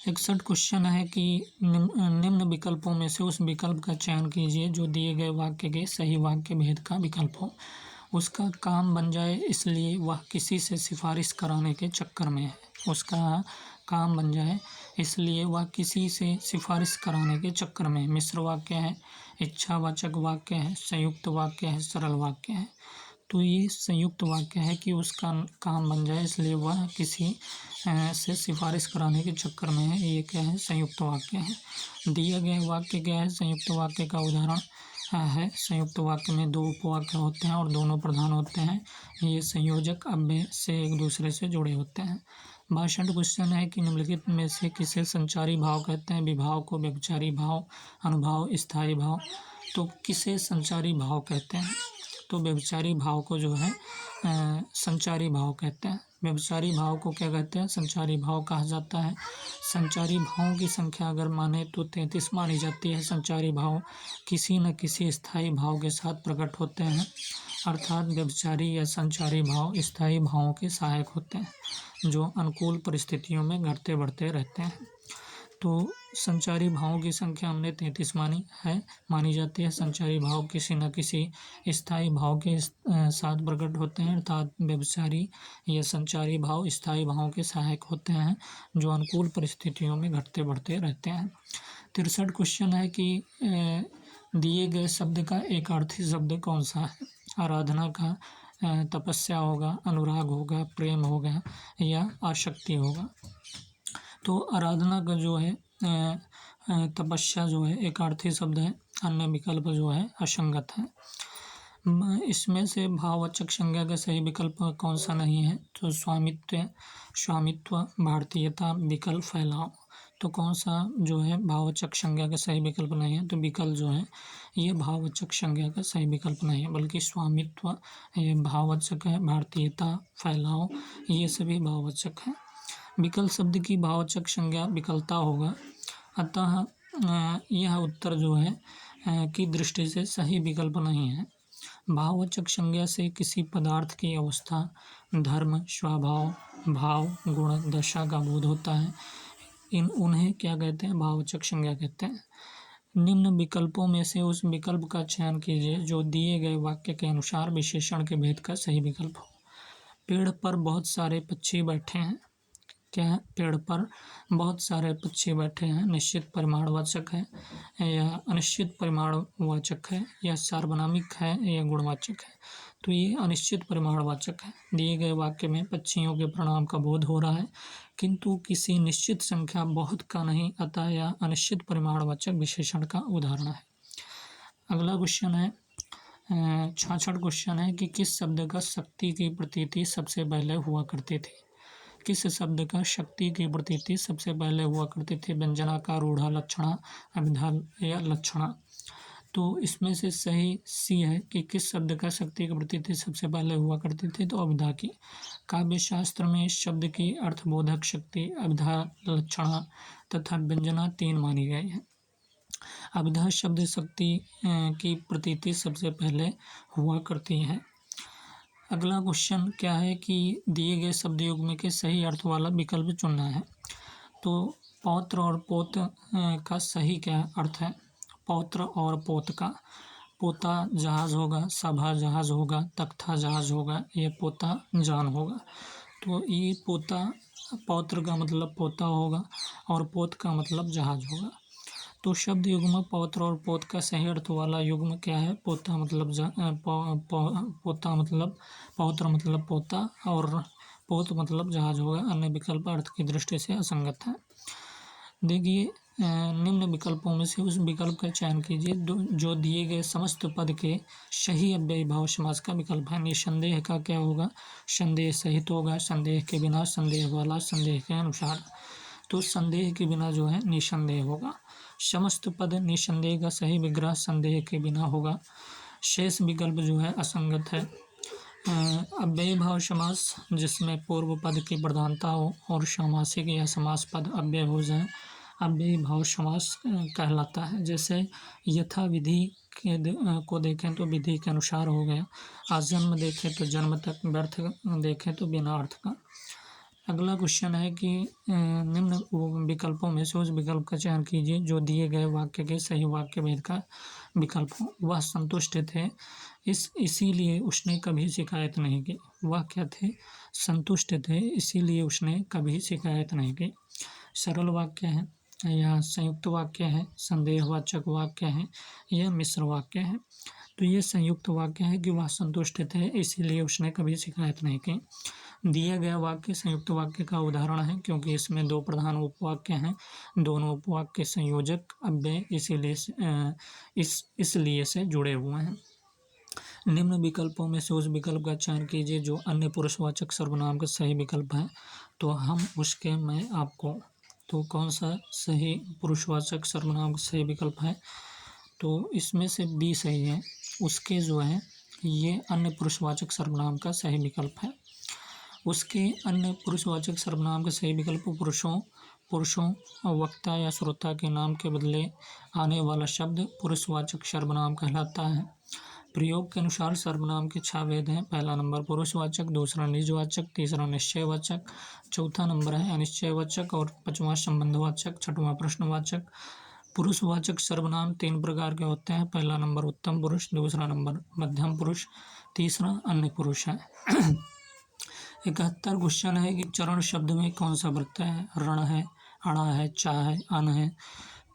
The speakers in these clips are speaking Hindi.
61 क्वेश्चन है कि निम्न विकल्पों में से उस विकल्प का चयन कीजिए जो दिए गए वाक्य के सही वाक्य भेद का विकल्प हो। उसका काम बन जाए इसलिए वह किसी से सिफारिश कराने के चक्कर में है। उसका काम बन जाए इसलिए वह किसी से सिफारिश कराने के चक्कर में। मिश्र वाक्य है, इच्छावाचक वाक्य है, संयुक्त वाक्य है, सरल वाक्य है। तो ये संयुक्त वाक्य है कि उसका काम बन जाए इसलिए वह किसी से सिफारिश कराने के चक्कर में है। ये क्या है? संयुक्त वाक्य है। दिए गए वाक्य क्या है? संयुक्त वाक्य का उदाहरण है। संयुक्त वाक्य में दो उपवाक्य होते हैं और दोनों प्रधान होते हैं। ये संयोजक अव्यय से एक दूसरे से जुड़े होते हैं। 62 क्वेश्चन है कि निम्नलिखित में से किसे संचारी भाव कहते हैं? विभाव को व्यभिचारी भाव, अनुभाव, स्थायी भाव। तो किसे संचारी भाव कहते हैं? तो व्यभिचारी भाव को जो है संचारी भाव कहते हैं। व्यभिचारी भाव को क्या कहते हैं? संचारी भाव कहा जाता है। संचारी भावों की संख्या अगर माने तो 33 मानी जाती है। संचारी भाव किसी न किसी स्थायी भाव के साथ प्रकट होते हैं, अर्थात व्यभिचारी या संचारी भाव स्थायी भावों के सहायक होते हैं जो अनुकूल परिस्थितियों में घटते बढ़ते रहते हैं। तो संचारी भावों की संख्या हमने 33 मानी जाती है। संचारी भाव किसी न किसी स्थायी भाव के साथ प्रकट होते हैं, अर्थात व्यभिचारी या संचारी भाव स्थायी भावों के सहायक होते हैं जो अनुकूल परिस्थितियों में घटते बढ़ते रहते हैं। 63 क्वेश्चन है कि दिए गए शब्द का एक अर्थी शब्द कौन सा है? आराधना का तपस्या होगा, अनुराग होगा, प्रेम होगा या आसक्ति होगा। तो आराधना का जो है तपस्या जो है एक अर्थी शब्द है, अन्य विकल्प जो है असंगत है। इसमें से भाववाचक संज्ञा का सही विकल्प कौन सा नहीं है? तो स्वामित्व, भारतीयता, विकल्प, फैलाव। तो कौन सा जो है भाववाचक संज्ञा का सही विकल्प नहीं है? तो विकल्प जो है ये भाववाचक संज्ञा का सही विकल्प नहीं है, बल्कि स्वामित्व ये भाववाचक है, भारतीयता, फैलाव ये सभी भाववाचक हैं। विकल्प शब्द की भाववाचक संज्ञा विकलता होगा, अतः यह उत्तर जो है की दृष्टि से सही विकल्प नहीं है। भाववाचक संज्ञा से किसी पदार्थ की अवस्था, धर्म, स्वभाव, भाव, गुण, दशा का बोध होता है। उन्हें क्या कहते हैं? भाववाचक संज्ञा कहते हैं। निम्न विकल्पों में से उस विकल्प का चयन कीजिए जो दिए गए वाक्य के अनुसार विशेषण के भेद का सही विकल्प हो। पेड़ पर बहुत सारे पक्षी बैठे हैं। क्या है? पेड़ पर बहुत सारे पक्षी बैठे हैं निश्चित परिमाणवाचक है या अनिश्चित परिमाणवाचक है या सार्वनामिक है या गुणवाचक है? तो ये अनिश्चित परिमाणवाचक है। दिए गए वाक्य में पक्षियों के परिणाम का बोध हो रहा है किंतु किसी निश्चित संख्या बहुत का नहीं, अतः यह अनिश्चित परिमाणवाचक विशेषण का उदाहरण है। अगला क्वेश्चन है 66 क्वेश्चन है कि किस शब्द का शक्ति की प्रतीति सबसे पहले हुआ करती थी? किस शब्द का शक्ति की प्रतीति सबसे पहले हुआ करती थी? व्यंजनाकार, रूढ़ा, लक्षणा, अभिधा या लक्षणा। तो इसमें से सही सी है कि किस शब्द का शक्ति की प्रतीति सबसे पहले हुआ करती थी? तो अभिधा की। काव्य शास्त्र में इस शब्द की अर्थबोधक शक्ति, अभिधा, लक्षणा तथा व्यंजना 3 मानी गई है। अभिधा शब्द शक्ति की प्रतीति सबसे पहले हुआ करती है। अगला क्वेश्चन क्या है कि दिए गए शब्द युग्म के सही अर्थ वाला विकल्प चुनना है। तो पौत्र और पोत का सही क्या अर्थ है? पौत्र और पोत का, पोता जहाज होगा, सभा जहाज होगा, तख्ता जहाज होगा, ये पोता जान होगा। तो ये पौत्र का मतलब पोता होगा और पोत का मतलब जहाज होगा। तो शब्द युग्म पौत्र और पोत का सही अर्थ वाला युग्म क्या है? पोता मतलब पोता मतलब पौत्र मतलब पोता और पोत मतलब जहाज होगा। अन्य विकल्प अर्थ की दृष्टि से असंगत है। देखिए निम्न विकल्पों में से उस विकल्प का चयन कीजिए जो दिए गए समस्त पद के सही अव्ययी भाव समास का विकल्प है। निसंदेह का क्या होगा? संदेह सहित होगा, संदेह के बिना, संदेह वाला, संदेह के अनुसार। तो संदेह के बिना जो है निसंदेह होगा। समस्त पद निसंदेह का सही विग्रह संदेह के बिना होगा। शेष विकल्प जो है असंगत है। अव्ययी भाव समास जिसमें पूर्व पद की प्रधानता हो और सामासिक या समास पद अव्यय हो जाए, अव्ययी भाव समास कहलाता है। जैसे यथा विधि को देखें तो विधि के अनुसार हो गया, आजन्म देखें तो जन्म तक, व्यर्थ देखें तो बिना अर्थ का। अगला क्वेश्चन है कि निम्न विकल्पों में से उस विकल्प का चयन कीजिए जो दिए गए वाक्य के सही वाक्य भेद का विकल्प हो। वह संतुष्ट थे, इसीलिए उसने कभी शिकायत नहीं की। वह क्या थे? संतुष्ट थे, इसीलिए उसने कभी शिकायत नहीं की। सरल वाक्य है या संयुक्त वाक्य है, संदेहवाचक वाक्य है या मिश्र वाक्य है। तो ये संयुक्त वाक्य है कि वह संतुष्ट थे, इसीलिए उसने कभी शिकायत नहीं की। दिया गया वाक्य संयुक्त वाक्य का उदाहरण है क्योंकि इसमें दो प्रधान उपवाक्य हैं, दोनों उपवाक्य संयोजक अव्यय इसलिए से जुड़े हुए हैं। निम्न विकल्पों में से उस विकल्प का चयन कीजिए जो अन्य पुरुषवाचक सर्वनाम का सही विकल्प है। तो मैं आपको तो कौन सा सही पुरुषवाचक सर्वनाम का सही विकल्प है? तो इसमें से बी सही है। उसके जो है ये अन्य पुरुषवाचक सर्वनाम का सही विकल्प है। उसके अन्य पुरुषवाचक सर्वनाम का सही विकल्प पुरुषों वक्ता या श्रोता के नाम के बदले आने वाला शब्द पुरुषवाचक सर्वनाम कहलाता है। प्रयोग के अनुसार सर्वनाम के 6 भेद हैं। पहला नंबर पुरुषवाचक, दूसरा निजवाचक, तीसरा निश्चयवाचक, चौथा नंबर है अनिश्चयवाचक और पांचवा संबंधवाचक, छठवां प्रश्नवाचक। पुरुषवाचक सर्वनाम 3 प्रकार के होते हैं। पहला नंबर उत्तम पुरुष, दूसरा नंबर मध्यम पुरुष, तीसरा अन्य पुरुष है। 71 क्वेश्चन है कि चरण शब्द में कौन सा प्रत्यय है? रण है, अणा है, चा है, अन है।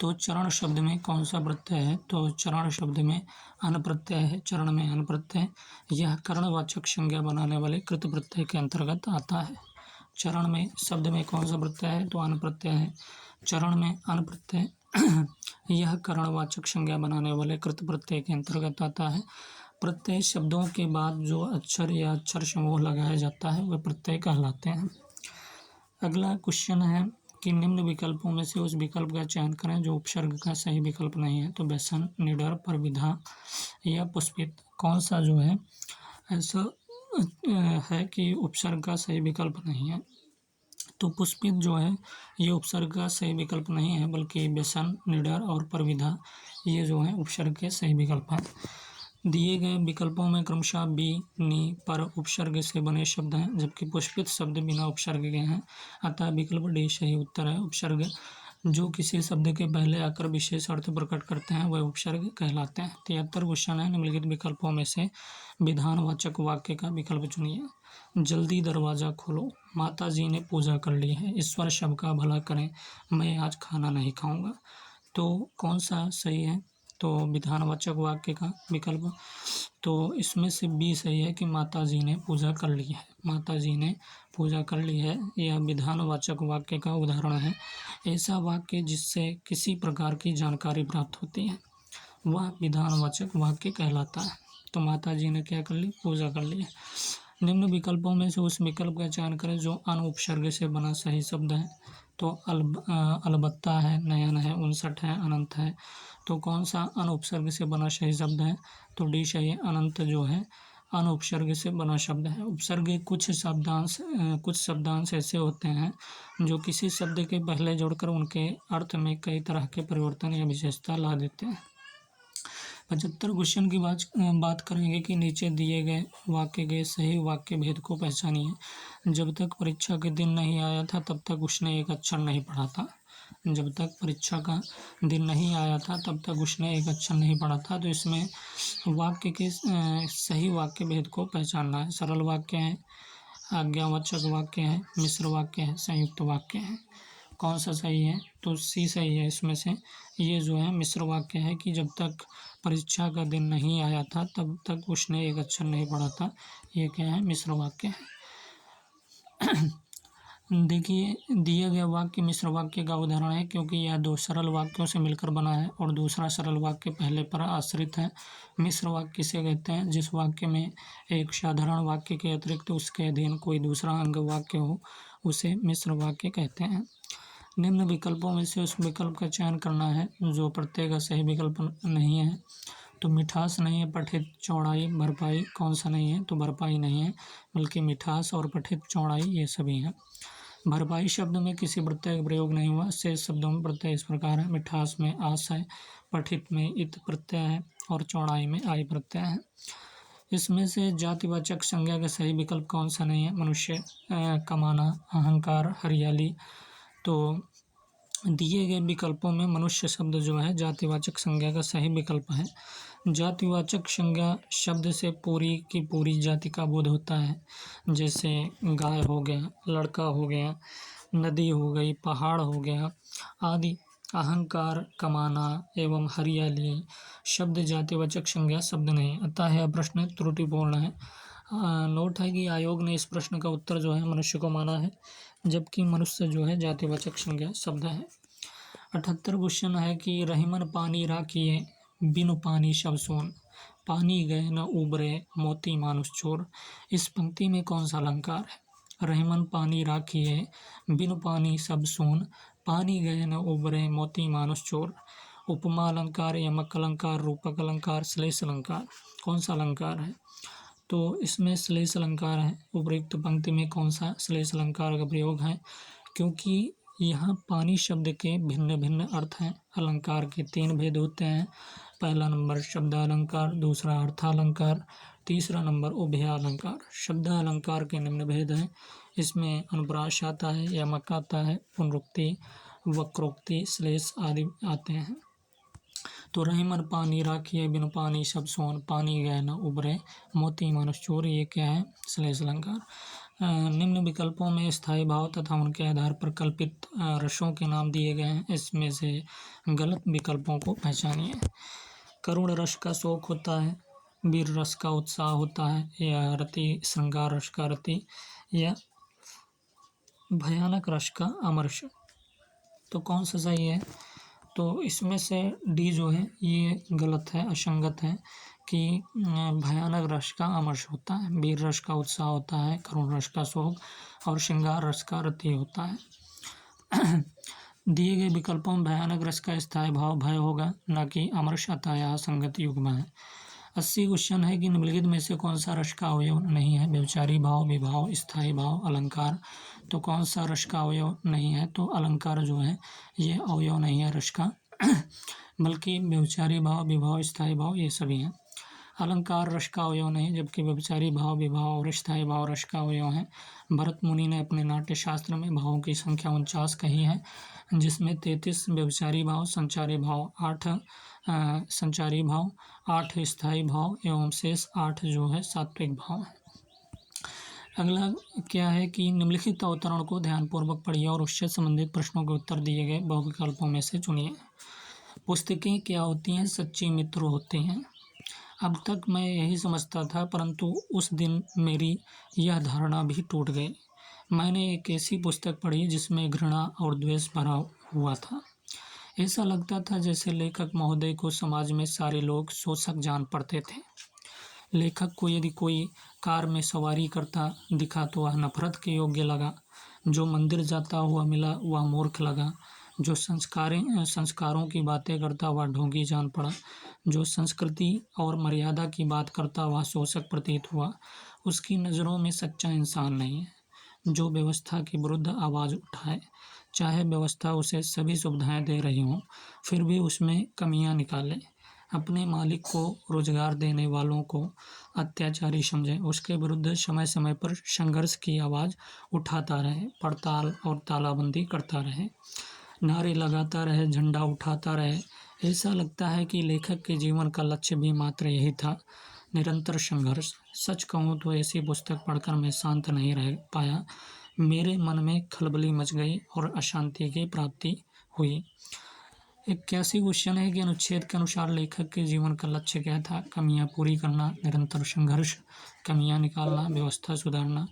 तो चरण शब्द में कौन सा प्रत्यय है? तो चरण शब्द में अन प्रत्यय है। चरण में अन प्रत्यय, यह कर्णवाचक संज्ञा बनाने वाले कृत प्रत्यय के अंतर्गत आता है। चरण में शब्द में कौन सा प्रत्यय है? तो अन प्रत्यय है। चरण में अन प्रत्यय यह कर्णवाचक संज्ञा बनाने वाले कृत प्रत्यय के अंतर्गत आता है। प्रत्यय शब्दों के बाद जो अक्षर या अक्षर समूह लगाया जाता है वह प्रत्यय कहलाते हैं। अगला क्वेश्चन है कि निम्न विकल्पों में से उस विकल्प का चयन करें जो उपसर्ग का सही विकल्प नहीं है। तो व्यसन, निडर, परविधा या पुष्पित, कौन सा जो है ऐसा है कि उपसर्ग का सही विकल्प नहीं है? तो पुष्पित जो है ये उपसर्ग का सही विकल्प नहीं है, बल्कि व्यसन, निडर और परविधा ये जो है उपसर्ग के सही विकल्प हैं। दिए गए विकल्पों में क्रमशः बी, नी, पर उपसर्ग से बने शब्द हैं, जबकि पुष्पित शब्द बिना उपसर्ग के हैं। अतः विकल्प डी सही उत्तर है। उपसर्ग जो किसी शब्द के पहले आकर विशेष अर्थ प्रकट करते हैं वह उपसर्ग कहलाते हैं। 73 क्वेश्चन है निम्नलिखित विकल्पों में से विधानवाचक वाक्य का विकल्प चुनिए। जल्दी दरवाजा खोलो, माता जी ने पूजा कर ली है, ईश्वर सबका भला करें, मैं आज खाना नहीं खाऊंगा। तो कौन सा सही है? तो विधानवाचक वाक्य का विकल्प, तो इसमें से बी सही है कि माता जी ने पूजा कर ली है। माता जी ने पूजा कर ली है यह विधानवाचक वाक्य का उदाहरण है। ऐसा वाक्य जिससे किसी प्रकार की जानकारी प्राप्त होती है वह विधानवाचक वाक्य कहलाता है। तो माता जी ने क्या कर ली? पूजा कर ली है। निम्न विकल्पों में से उस विकल्प का चयन करें जो अन उपसर्ग से बना सही शब्द है। तो अलबत्ता है, नयन है, 59 है, अनंत है। तो कौन सा अन उपसर्ग से बना सही शब्द है? तो डी सही है। अनंत जो है अन उपसर्ग से बना शब्द है। उपसर्ग के कुछ शब्दांश ऐसे होते हैं जो किसी शब्द के पहले जोड़कर उनके अर्थ में कई तरह के परिवर्तन या विशेषता ला देते हैं। 75 क्वेश्चन की बात करेंगे कि नीचे दिए गए वाक्य के सही वाक्य भेद को पहचानिए। जब तक परीक्षा के दिन नहीं आया था तब तक उसने एक अक्षर नहीं पढ़ा था। जब तक परीक्षा का दिन नहीं आया था तब तक उसने एक अक्षर नहीं पढ़ा था। तो इसमें वाक्य के सही वाक्य भेद को पहचानना है। सरल वाक्य है, आज्ञावाचक वाक्य है, मिश्र वाक्य है, संयुक्त वाक्य है। कौन सा सही है? तो सी सही है। इसमें से ये जो है मिश्र वाक्य है कि जब तक परीक्षा का दिन नहीं आया था तब तक उसने एक अक्षर नहीं पढ़ा था। ये क्या है? मिश्र वाक्य है। देखिए दिया गया वाक्य मिश्र वाक्य का उदाहरण है क्योंकि यह दो सरल वाक्यों से मिलकर बना है और दूसरा सरल वाक्य पहले पर आश्रित है। मिश्र वाक्य किसे कहते हैं? जिस वाक्य में एक साधारण वाक्य के अतिरिक्त उसके अधीन कोई दूसरा अंग वाक्य हो उसे मिश्र वाक्य कहते हैं। निम्न विकल्पों में से उस विकल्प का चयन करना है जो प्रत्यय का सही विकल्प नहीं है। तो मिठास नहीं है, पठित, चौड़ाई, भरपाई, कौन सा नहीं है? तो भरपाई नहीं है, बल्कि मिठास और पठित, चौड़ाई ये सभी हैं। भरपाई शब्द में किसी प्रत्यय का प्रयोग नहीं हुआ। शेष शब्दों में प्रत्यय इस प्रकार है। मिठास में आस है, पठित में इत प्रत्यय है और चौड़ाई में आई प्रत्यय है। इसमें से जातिवाचक संज्ञा का सही विकल्प कौन सा नहीं है? मनुष्य, कमाना, अहंकार, हरियाली। तो दिए गए विकल्पों में मनुष्य शब्द जो है जातिवाचक संज्ञा का सही विकल्प है। जातिवाचक संज्ञा शब्द से पूरी की पूरी जाति का बोध होता है, जैसे गाय हो गया, लड़का हो गया, नदी हो गई, पहाड़ हो गया आदि। अहंकार, कमाना एवं हरियाली शब्द जातिवाचक संज्ञा शब्द नहीं, अतः यह प्रश्न त्रुटिपूर्ण है। नोट है कि आयोग ने इस प्रश्न का उत्तर जो है मनुष्य को माना है, जबकि मनुष्य जो है जातिवाचक संज्ञा शब्द है। 78 क्वेश्चन है कि रहीमन पानी राखिए बिनु पानी सब सोन, पानी गए न उबरे मोती मानुष चोर। इस पंक्ति में कौन सा अलंकार है? रहीमन पानी राखिए बिनु पानी सब सोन, पानी गए न उबरे मोती मानुष चोर। उपमा अलंकार, यमक अलंकार, रूपक अलंकार, श्लेष अलंकार, कौन सा अलंकार है? तो इसमें श्लेष अलंकार है। उपयुक्त पंक्ति में कौन सा श्लेष अलंकार का प्रयोग है? क्योंकि यहाँ पानी शब्द के भिन्न भिन्न अर्थ हैं। अलंकार के 3 भेद होते हैं। पहला नंबर शब्दालंकार, दूसरा अर्थालंकार, तीसरा नंबर उभयालंकार। शब्दालंकार के निम्न भेद हैं। इसमें अनुप्रास आता है, यमक आता है, पुनरुक्ति, वक्रोक्ति, श्लेष आदि आते हैं। तो रहीमन पानी राखिए बिनु पानी सब सोन, पानी गए न उबरे मोती मानुष चोर, ये क्या है? श्लेष अलंकार। निम्न विकल्पों में स्थायी भाव तथा उनके आधार पर कल्पित रसों के नाम दिए गए हैं। इसमें से गलत विकल्पों को पहचानिए। करुण रस का शोक होता है, वीर रस का उत्साह होता है, या रति श्रृंगार रस का रति, या भयानक रस का अमरस। तो कौन सा सही है? तो इसमें से डी जो है ये गलत है, असंगत है कि भयानक रस का अमर्ष होता है, वीर रस का उत्साह होता है, करुण रस का शोक और श्रृंगार रस का रति होता है। दिए गए विकल्पों में भयानक रस का स्थायी भाव भय होगा, न कि अमर्ष, अतः यह संगत युग्म है। 80 क्वेश्चन है कि निम्नलिखित में से कौन सा रस का अवयव नहीं है? व्यभिचारी भाव, विभाव, स्थायी भाव, अलंकार। तो कौन सा रस का अवयव नहीं है? तो अलंकार जो है ये अवयव नहीं है रस का, बल्कि व्यभिचारी भाव, विभाव, स्थायी भाव ये सभी हैं। अलंकार रस का अवयव नहीं, जबकि व्यभिचारी भाव, विभाव और स्थायी भाव रस का अवयव हैं। भरत मुनि ने अपने नाट्य शास्त्र में भावों की संख्या 49 कही है, जिसमें 33 व्यभिचारी भाव, संचारी भाव 8 संचारी भाव, 8 स्थायी भाव एवं शेष 8 जो है सात्विक भाव है। अगला क्या है कि निम्नलिखित अवतरण को ध्यानपूर्वक पढ़िए और उससे संबंधित प्रश्नों के उत्तर दिए गए बहुविकल्पों में से चुनिए। पुस्तकें क्या होती हैं? सच्ची मित्र होती हैं। अब तक मैं यही समझता था, परंतु उस दिन मेरी यह धारणा भी टूट गई। मैंने एक ऐसी पुस्तक पढ़ी जिसमें घृणा और द्वेष भरा हुआ था। ऐसा लगता था जैसे लेखक महोदय को समाज में सारे लोग शोषक जान पड़ते थे। लेखक को यदि कोई कार में सवारी करता दिखा तो वह नफरत के योग्य लगा, जो मंदिर जाता हुआ मिला वह मूर्ख लगा, जो संस्कारों की बातें करता वह ढोंगी जान पड़ा, जो संस्कृति और मर्यादा की बात करता वह शोषक प्रतीत हुआ। उसकी नज़रों में सच्चा इंसान नहीं है जो व्यवस्था के विरुद्ध आवाज़ उठाए, चाहे व्यवस्था उसे सभी सुविधाएं दे रही हों, फिर भी उसमें कमियां निकाले, अपने मालिक को, रोजगार देने वालों को अत्याचारी समझे, उसके विरुद्ध समय समय पर संघर्ष की आवाज़ उठाता रहे, पड़ताल और तालाबंदी करता रहे, नारे लगाता रहे, झंडा उठाता रहे। ऐसा लगता है कि लेखक के जीवन का लक्ष्य भी मात्र यही था, निरंतर संघर्ष। सच कहूँ तो ऐसी पुस्तक पढ़कर मैं शांत नहीं रह पाया। मेरे मन में खलबली मच गई और अशांति की प्राप्ति हुई। 81 क्वेश्चन है कि अनुच्छेद के अनुसार लेखक के जीवन का लक्ष्य क्या था? कमियां पूरी करना, निरंतर संघर्ष, कमियां निकालना, व्यवस्था सुधारना।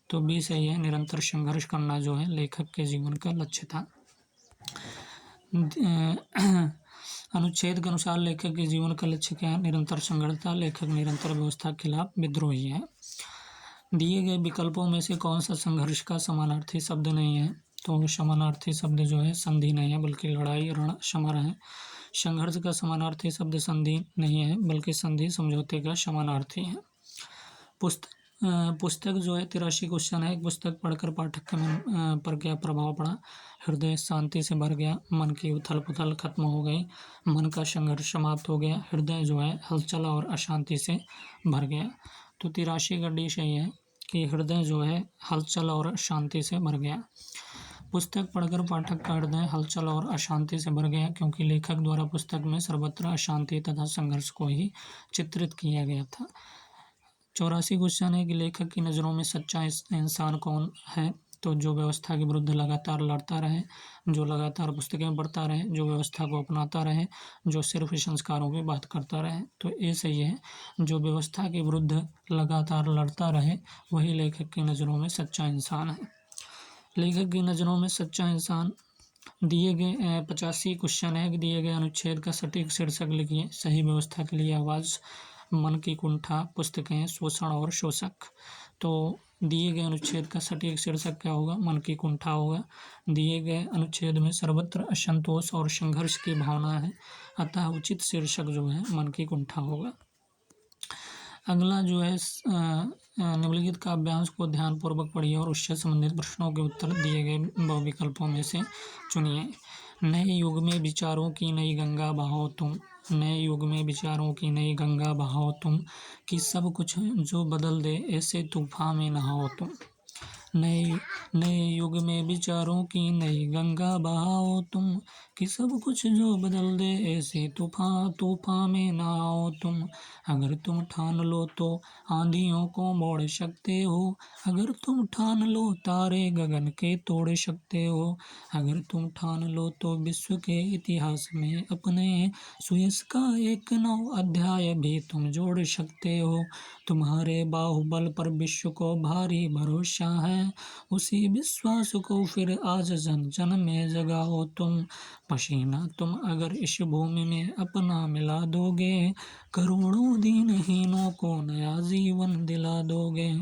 तो बी सही है, निरंतर संघर्ष करना जो है लेखक के जीवन का लक्ष्य था। अनुच्छेद के अनुसार लेखक के जीवन का लक्ष्य क्या है? निरंतर संघर्ष था। लेखक निरंतर व्यवस्था के खिलाफ विद्रोही है। दिए गए विकल्पों में से कौन सा संघर्ष का समानार्थी शब्द नहीं है? तो समानार्थी शब्द जो है संधि नहीं है, बल्कि लड़ाई, रण, समर है। संघर्ष का समानार्थी शब्द संधि नहीं है, बल्कि संधि समझौते का समानार्थी है। पुस्तक जो है 83 क्वेश्चन है। पुस्तक पढ़कर पाठक के मन पर क्या प्रभाव पड़ा? हृदय शांति से भर गया, मन की उथल पुथल खत्म हो गई, मन का संघर्ष समाप्त हो गया, हृदय जो है हलचल और अशांति से भर गया। तो 83 का डी सही है कि हृदय जो है हलचल और शांति से भर गया। पुस्तक पढ़कर पाठक का हृदय हलचल और अशांति से भर गया, क्योंकि लेखक द्वारा पुस्तक में सर्वत्र अशांति तथा संघर्ष को ही चित्रित किया गया था। 84 क्वेश्चन है कि लेखक की नज़रों में सच्चा इंसान कौन है? तो जो व्यवस्था के विरुद्ध लगातार लड़ता रहे, जो लगातार पुस्तकें पढ़ता रहे, जो व्यवस्था को अपनाता रहे, जो सिर्फ संस्कारों की बात करता रहे। तो ये सही है, जो व्यवस्था के विरुद्ध लगातार लड़ता रहे वही लेखक की नज़रों में सच्चा इंसान है। लेखक की नज़रों में सच्चा इंसान दिए गए 85 क्वेश्चन है कि दिए गए अनुच्छेद का सटीक शीर्षक लिखिए। सही व्यवस्था के लिए आवाज़, मन की कुंठा, पुस्तकें, शोषण और शोषक। तो दिए गए अनुच्छेद का सटीक शीर्षक क्या होगा? मन की कुंठा होगा। दिए गए अनुच्छेद में सर्वत्र असंतोष और संघर्ष की भावना है, अतः उचित शीर्षक जो है मन की कुंठा होगा। अगला जो है निम्नलिखित काव्यांश को ध्यानपूर्वक पढ़िए और उससे संबंधित प्रश्नों के उत्तर दिए गए विकल्पों में से चुनिए। नए युग में विचारों की नई गंगा बहाओ तुम, नए युग में विचारों की नई गंगा बहाओ तुम, कि सब कुछ जो बदल दे ऐसे तूफान में नहाओ तुम। नए युग में विचारों की नई गंगा बहाओ तुम, कि सब कुछ जो बदल दे ऐसे तूफान में ना आओ तुम। अगर तुम ठान लो तो आंधियों को मोड़ सकते हो, अगर तुम ठान लो तारे गगन के तोड़ सकते हो, अगर तुम ठान लो तो विश्व के इतिहास में अपने सुयश का एक नौ अध्याय भी तुम जोड़ सकते हो। तुम्हारे बाहुबल पर विश्व को भारी भरोसा है, उसी विश्वास को फिर आज जन जन में जगाओ तुम। पसीना तुम अगर इस भूमि में अपना मिला दोगे, करोड़ों दीनहीनों को नया जीवन दिला दोगे।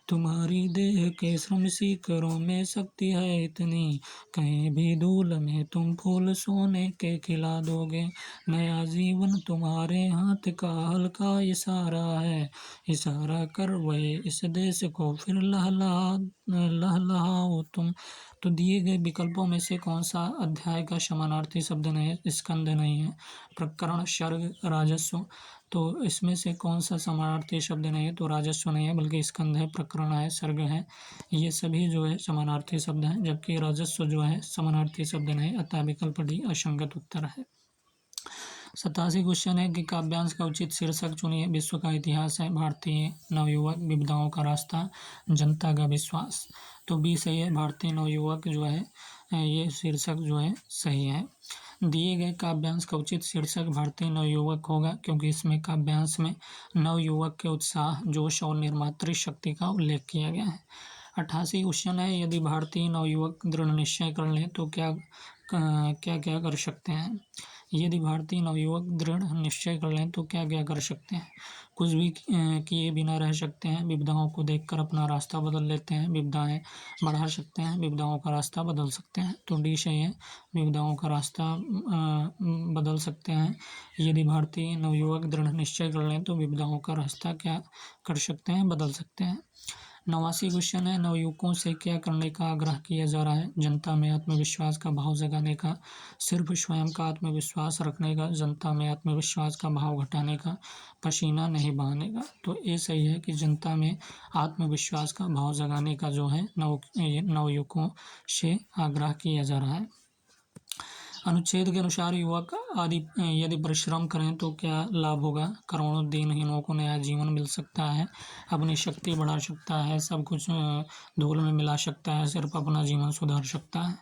तुम्हारी देह के श्रम शिखरों में शक्ति है इतनी, कहीं भी धूल में तुम फूल सोने के खिला दोगे। नया जीवन तुम्हारे हाथ का हल्का इशारा है, इशारा कर वही इस देश को फिर लहलाओ तुम। तो दिए गए विकल्पों में से कौन सा अध्याय का समानार्थी शब्द नहीं है? स्कंद नहीं है, प्रकरण, सर्ग, राजस्व। तो इसमें से कौन सा समानार्थी शब्द नहीं है? तो राजस्व नहीं है, बल्कि स्कंद है, प्रकरण है, सर्ग है। ये सभी जो है समानार्थी शब्द हैं, जबकि राजस्व जो है समानार्थी शब्द नहीं, अतः विकल्प डी असंगत उत्तर है। 87 क्वेश्चन है कि काव्यांश का उचित शीर्षक चुनिए। विश्व का इतिहास है, भारतीय नवयुवक, विविधताओं का रास्ता, जनता का विश्वास। तो बी सही है, भारतीय नवयुवक जो है ये शीर्षक जो है सही है। दिए गए काव्यांश का उचित शीर्षक भारतीय नवयुवक होगा, क्योंकि इसमें काव्यांश में नवयुवक के उत्साह, जोश और निर्मात्री शक्ति का उल्लेख किया गया है। 88 क्वेश्चन है, यदि भारतीय नवयुवक दृढ़ निश्चय कर लें तो क्या क्या कर सकते हैं? यदि भारतीय नवयुवक दृढ़ निश्चय कर लें तो क्या क्या कर सकते हैं? कुछ भी किए बिना रह सकते हैं, विविधताओं को देखकर अपना रास्ता बदल लेते हैं, विविधताएं बढ़ा सकते हैं, विविधताओं का रास्ता बदल सकते हैं। तो डी सही है, विविधताओं का रास्ता बदल सकते हैं। यदि भारतीय नवयुवक दृढ़ निश्चय कर लें तो विविधताओं का रास्ता क्या कर सकते हैं? बदल सकते हैं। 89 क्वेश्चन है, नवयुवकों से क्या करने का आग्रह किया जा रहा है? जनता में आत्मविश्वास का भाव जगाने का, सिर्फ स्वयं का आत्मविश्वास रखने का, जनता में आत्मविश्वास का भाव घटाने का, पसीना नहीं बहाने का। तो ये सही है कि जनता में आत्मविश्वास का भाव जगाने का जो है नवयुवकों से आग्रह किया जा रहा है। अनुच्छेद के अनुसार युवक आदि यदि परिश्रम करें तो क्या लाभ होगा? करोड़ों दीनहीनों को नया जीवन मिल सकता है, अपनी शक्ति बढ़ा सकता है, सब कुछ धूल में मिला सकता है, सिर्फ अपना जीवन सुधार सकता है।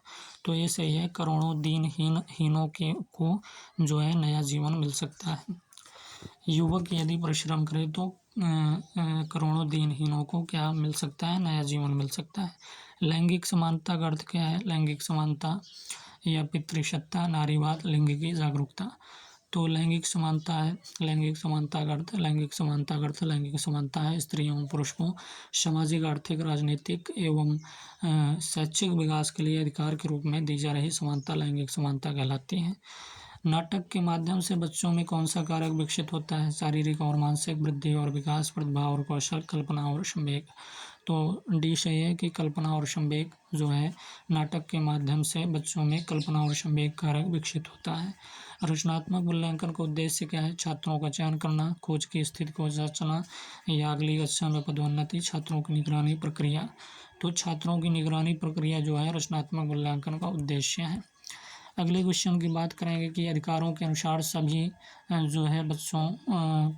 तो ये सही है, करोड़ों दीनहीनों को जो है नया जीवन मिल सकता है। युवक यदि परिश्रम करे तो करोड़ों दीनहीनों को क्या मिल सकता है? नया जीवन मिल सकता है। लैंगिक समानता का अर्थ क्या है? लैंगिक समानता या पितृसत्ता, नारीवाद, लिंग की जागरूकता। तो लैंगिक समानता है, लैंगिक समानता का अर्थ लैंगिक समानता है स्त्री एवं पुरुष को सामाजिक, आर्थिक, राजनीतिक एवं शैक्षिक विकास के लिए अधिकार के रूप में दी जा रही समानता लैंगिक समानता कहलाती है। नाटक के माध्यम से बच्चों में कौन सा कारक विकसित होता है? शारीरिक और मानसिक वृद्धि और विकास, प्रतिभा और कौशल, कल्पना और संवेग। तो डी सही है कि कल्पना और संवेग जो है नाटक के माध्यम से बच्चों में कल्पना और संवेग कारक विकसित होता है। रचनात्मक मूल्यांकन का उद्देश्य क्या है? छात्रों का चयन करना, खोज की स्थिति को जांचना या अगली कक्षा में पदोन्नति, छात्रों की निगरानी प्रक्रिया। तो छात्रों की निगरानी प्रक्रिया जो है रचनात्मक मूल्यांकन का उद्देश्य है। अगले क्वेश्चन की बात करेंगे कि अधिकारों के अनुसार सभी जो है बच्चों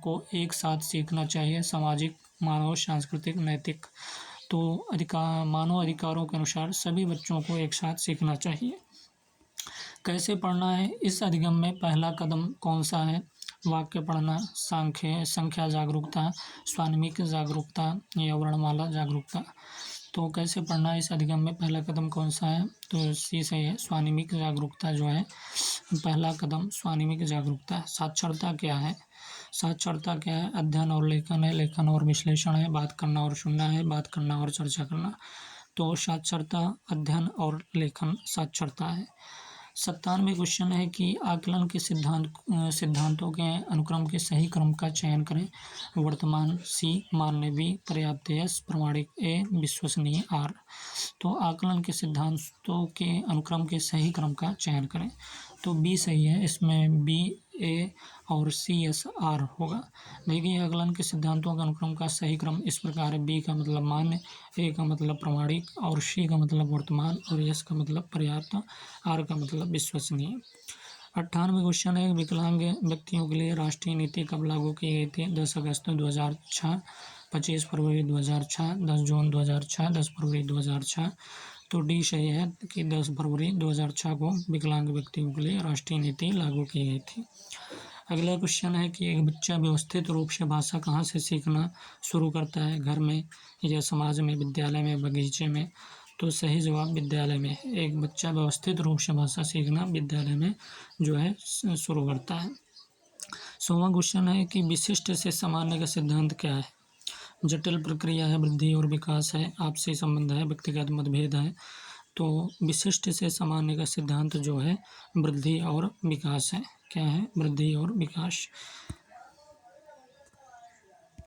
को एक साथ सीखना चाहिए, सामाजिक, मानव, सांस्कृतिक, नैतिक। तो मानव अधिकारों के अनुसार सभी बच्चों को एक साथ सीखना चाहिए। कैसे पढ़ना है? इस अधिगम में पहला कदम कौन सा है? वाक्य पढ़ना, संख्या जागरूकता, स्वान्मिक जागरूकता या वर्णमाला जागरूकता। तो कैसे पढ़ना है इस अधिगम में पहला कदम कौन सा है? तो सी सही है, स्वानिमिक जागरूकता जो है पहला कदम स्वानिमिक जागरूकता है। साक्षरता क्या है? साक्षरता क्या है? अध्ययन और लेखन है, लेखन और विश्लेषण है, बात करना और सुनना है, बात करना और चर्चा करना। तो साक्षरता अध्ययन और लेखन साक्षरता है। 97 क्वेश्चन है कि आकलन के सिद्धांतों के अनुक्रम के सही क्रम का चयन करें। वर्तमान सी, मान्य बी, पर्याप्त एस, प्रामाणिक ए, विश्वसनीय आर। तो आकलन के सिद्धांतों के अनुक्रम के सही क्रम का चयन करें। तो बी सही है, इसमें बी, ए और सी, एस, आर होगा। देखिए आकलन के सिद्धांतों के अनुक्रम का सही क्रम इस प्रकार है। बी का मतलब मान्य, ए का मतलब प्रामाणिक और सी का मतलब वर्तमान और एस का मतलब पर्याप्त, आर का मतलब विश्वसनीय। 98 क्वेश्चन है विकलांग व्यक्तियों के लिए राष्ट्रीय नीति कब लागू की गई थी? 10 अगस्त 2006, 25 फरवरी 2006, 10 जून 2006, 10 फरवरी 2006। तो डी सही है कि 10 फरवरी 2006 को विकलांग व्यक्तियों के लिए राष्ट्रीय नीति लागू की गई थी। अगला क्वेश्चन है कि एक बच्चा व्यवस्थित रूप से भाषा कहाँ से सीखना शुरू करता है? घर में या समाज में, विद्यालय में, बगीचे में? तो सही जवाब विद्यालय में। एक बच्चा व्यवस्थित रूप से भाषा सीखना विद्यालय में जो है शुरू करता है। 100वां क्वेश्चन है कि विशिष्ट से सामान्य का सिद्धांत क्या है? जटिल प्रक्रिया है, वृद्धि और विकास है, आपसी संबंध है, व्यक्तिगत मतभेद है। तो विशिष्ट से सामान्य का सिद्धांत जो है वृद्धि और विकास है। क्या है? वृद्धि और विकास।